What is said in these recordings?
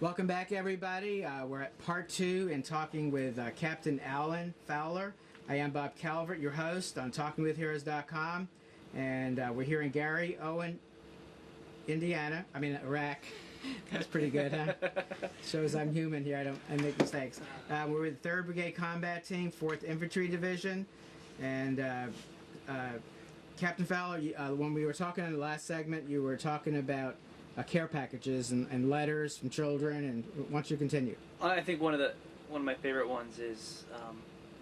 Welcome back, everybody. We're at part 2 in talking with Captain Alan Fowler. I am Bob Calvert, your host on TalkingWithHeroes.com, and we're here in Garry Owen, Iraq. That's pretty good, huh? Shows I'm human here. I make mistakes. We're with the 3rd Brigade Combat Team, 4th Infantry Division, and Captain Fowler, when we were talking in the last segment, you were talking about care packages and letters from children, and why don't you continue? I think one of my favorite ones is,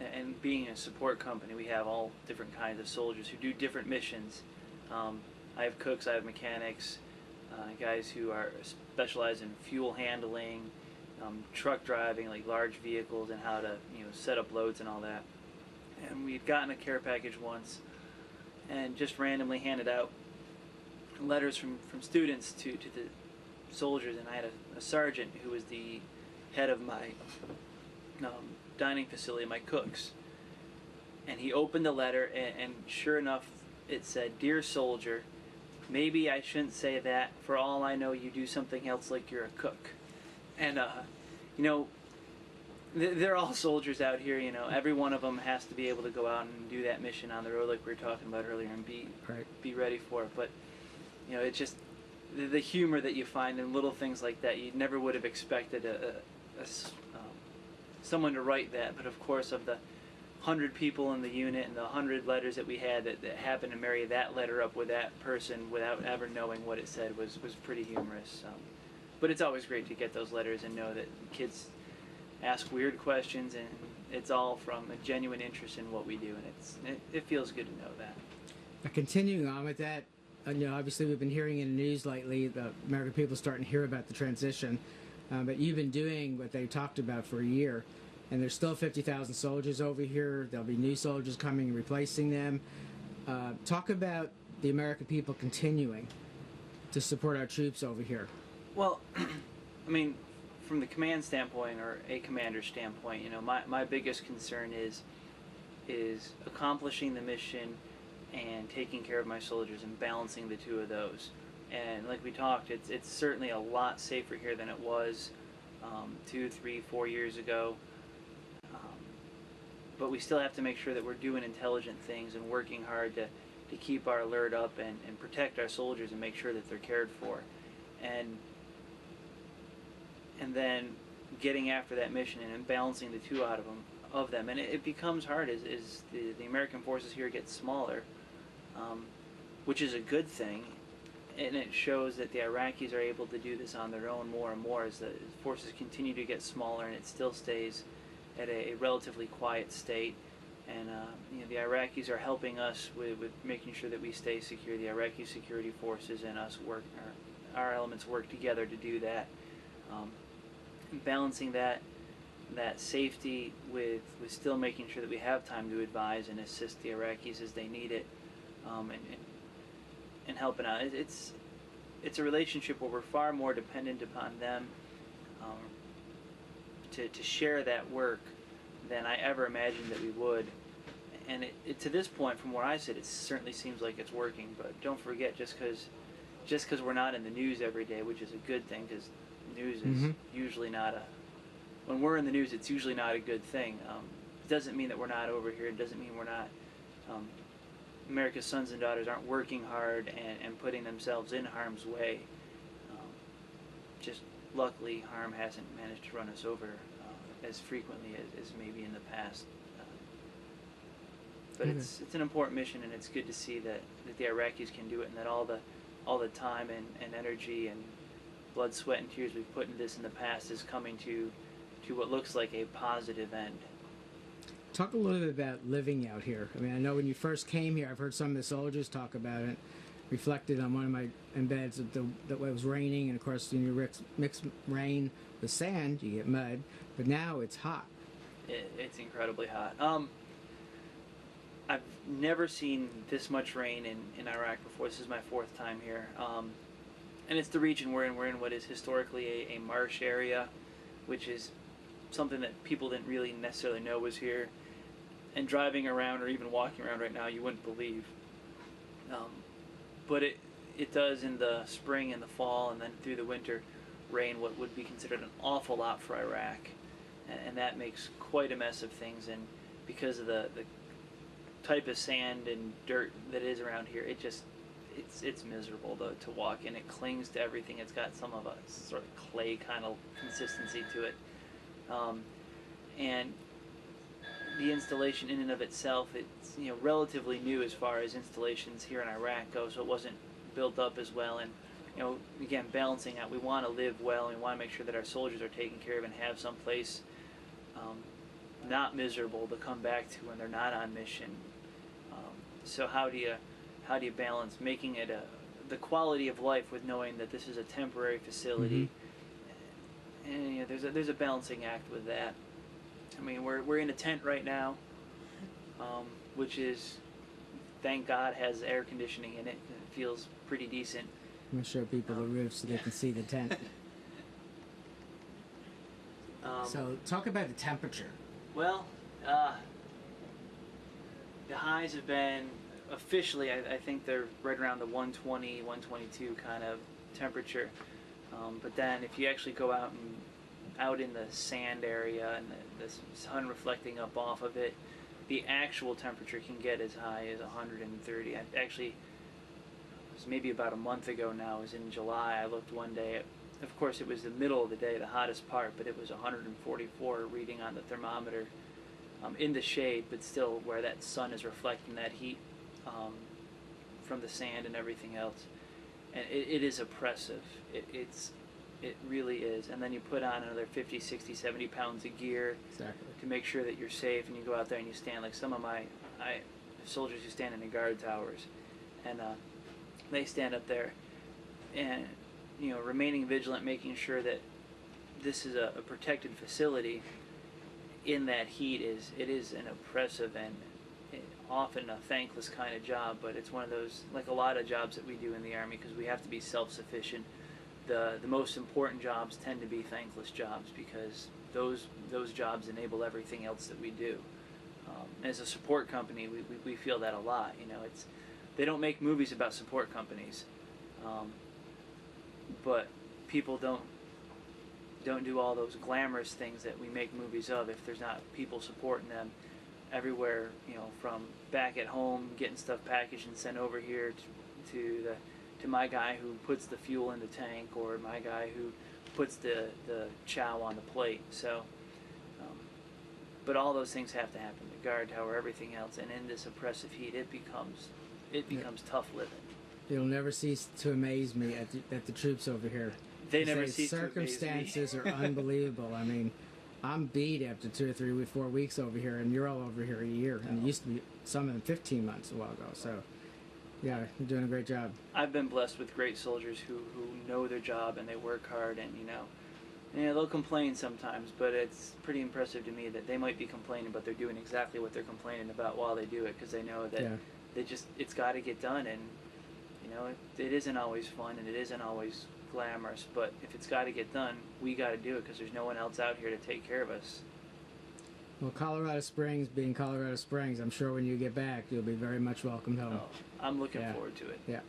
and being a support company, we have all different kinds of soldiers who do different missions. I have cooks, I have mechanics, guys who are specialized in fuel handling, truck driving, like large vehicles, and how to set up loads and all that. And we'd gotten a care package once, and just randomly handed out letters from students to the soldiers, and I had a sergeant who was the head of my dining facility, my cooks, and he opened the letter, and sure enough it said, "Dear soldier, maybe I shouldn't say that. For all I know, you do something else like you're a cook." And they're all soldiers out here. Every one of them has to be able to go out and do that mission on the road like we were talking about earlier, and be ready for it. But it's just the humor that you find in little things like that. You never would have expected someone to write that, but of course, of the 100 people in the unit and the 100 letters that we had that happened to marry that letter up with that person without ever knowing what it said was pretty humorous. But it's always great to get those letters and know that kids ask weird questions, and it's all from a genuine interest in what we do, and it feels good to know that. Now, continuing on with that, obviously we've been hearing in the news lately, the American people starting to hear about the transition, but you've been doing what they talked about for a year, and there's still 50,000 soldiers over here. There'll be new soldiers coming and replacing them. Talk about the American people continuing to support our troops over here. Well, from the command standpoint, or a commander's standpoint, my biggest concern is accomplishing the mission and taking care of my soldiers and balancing the two of those. And like we talked, it's certainly a lot safer here than it was 2, 3, 4 years ago. But we still have to make sure that we're doing intelligent things and working hard to keep our alert up and protect our soldiers and make sure that they're cared for. And then getting after that mission and balancing the two of them. And it becomes hard as the American forces here get smaller, which is a good thing, and it shows that the Iraqis are able to do this on their own more and more as the forces continue to get smaller, and it still stays at a relatively quiet state. And the Iraqis are helping us with making sure that we stay secure. The Iraqi security forces and us our elements work together to do that. Balancing that safety with still making sure that we have time to advise and assist the Iraqis as they need it, and helping out. It's a relationship where we're far more dependent upon them to share that work than I ever imagined that we would. And to this point, from where I sit, it certainly seems like it's working. But don't forget, just because we're not in the news every day, which is a good thing, because news is usually not when we're in the news, it's usually not a good thing. It doesn't mean that we're not over here. It doesn't mean we're not. America's sons and daughters aren't working hard and putting themselves in harm's way. Just luckily, harm hasn't managed to run us over as frequently as maybe in the past. But it's an important mission, and it's good to see that the Iraqis can do it, and that all the time and energy and blood, sweat, and tears we've put into this in the past is coming to what looks like a positive end. Talk a little bit about living out here. I know when you first came here, I've heard some of the soldiers talk about it, reflected on one of my embeds that it was raining, and of course when you mix rain with sand, you get mud, but now it's hot. It's incredibly hot. I've never seen this much rain in Iraq before. This is my 4th time here. And it's the region we're in. We're in what is historically a marsh area, which is something that people didn't really necessarily know was here. And driving around or even walking around right now, you wouldn't believe. But it does in the spring and the fall and then through the winter rain what would be considered an awful lot for Iraq, and that makes quite a mess of things. And because of the type of sand and dirt that is around here, it's miserable to walk in. It clings to everything. It's got some of a sort of clay kind of consistency to it, and the installation in and of itself, it's relatively new as far as installations here in Iraq go, so it wasn't built up as well. And again, balancing out, we want to live well, and we want to make sure that our soldiers are taken care of and have some place not miserable to come back to when they're not on mission. So how do you balance making it the quality of life with knowing that this is a temporary facility? And there's a balancing act with that. I mean, we're in a tent right now, which is, thank God, has air conditioning in it. It feels pretty decent. I'm going to show people the roof so they can see the tent. So talk about the temperature. Well, the highs have been, officially, I think they're right around the 120, 122 kind of temperature. But then if you actually go out in the sand area and the sun reflecting up off of it, the actual temperature can get as high as 130. Actually, it was maybe about a month ago now. It was in July. I looked one day. Of course, it was the middle of the day, the hottest part, but it was 144 reading on the thermometer in the shade, but still where that sun is reflecting that heat from the sand and everything else. And it is oppressive. It really is. And then you put on another 50, 60, 70 pounds of gear to make sure that you're safe, and you go out there and you stand like some of my soldiers who stand in the guard towers, and they stand up there and remaining vigilant, making sure that this is a protected facility in that heat it is an oppressive and often a thankless kind of job, but it's one of those, like a lot of jobs that we do in the Army, because we have to be self-sufficient. The most important jobs tend to be thankless jobs, because those jobs enable everything else that we do. As a support company, we feel that a lot. They don't make movies about support companies, but people don't do all those glamorous things that we make movies of if there's not people supporting them everywhere, from back at home, getting stuff packaged and sent over here to my guy who puts the fuel in the tank, or my guy who puts the chow on the plate. So, but all those things have to happen, the guard tower, everything else, and in this oppressive heat, it becomes tough living. It'll never cease to amaze me at the troops over here. They never cease to amaze me. Circumstances are unbelievable. I mean, I'm beat after 2 or 3, 4 weeks over here, and you're all over here a year. And it used to be some of them 15 months a while ago. So, yeah, you're doing a great job. I've been blessed with great soldiers who know their job and they work hard, and they'll complain sometimes, but it's pretty impressive to me that they might be complaining, but they're doing exactly what they're complaining about while they do it, because they know that it's got to get done, and it isn't always fun and it isn't always glamorous, but if it's got to get done, we got to do it, because there's no one else out here to take care of us. Well, Colorado Springs being Colorado Springs, I'm sure when you get back, you'll be very much welcomed home. Oh, I'm looking forward to it. Yeah.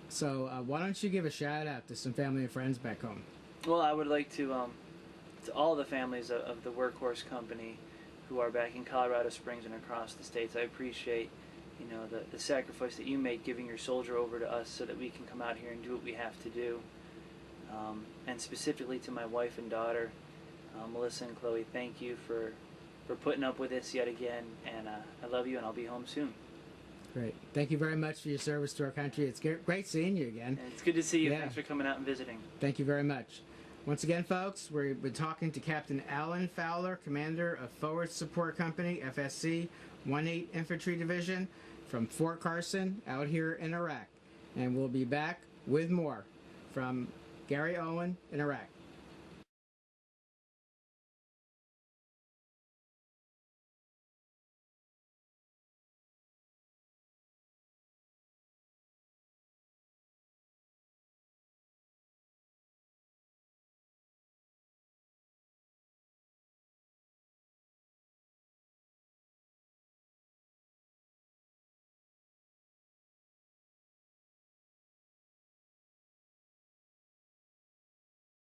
So why don't you give a shout out to some family and friends back home? Well, I would like to all the families of the Workhorse Company who are back in Colorado Springs and across the states. I appreciate the sacrifice that you make giving your soldier over to us so that we can come out here and do what we have to do. And specifically to my wife and daughter, Melissa and Chloe, thank you for putting up with this yet again, and I love you, and I'll be home soon. Great. Thank you very much for your service to our country. It's great seeing you again. And it's good to see you. Yeah. Thanks for coming out and visiting. Thank you very much. Once again, folks, we've been talking to Captain Alan Fowler, Commander of Forward Support Company FSC 18th Infantry Division from Fort Carson out here in Iraq. And we'll be back with more from Garry Owen in Iraq.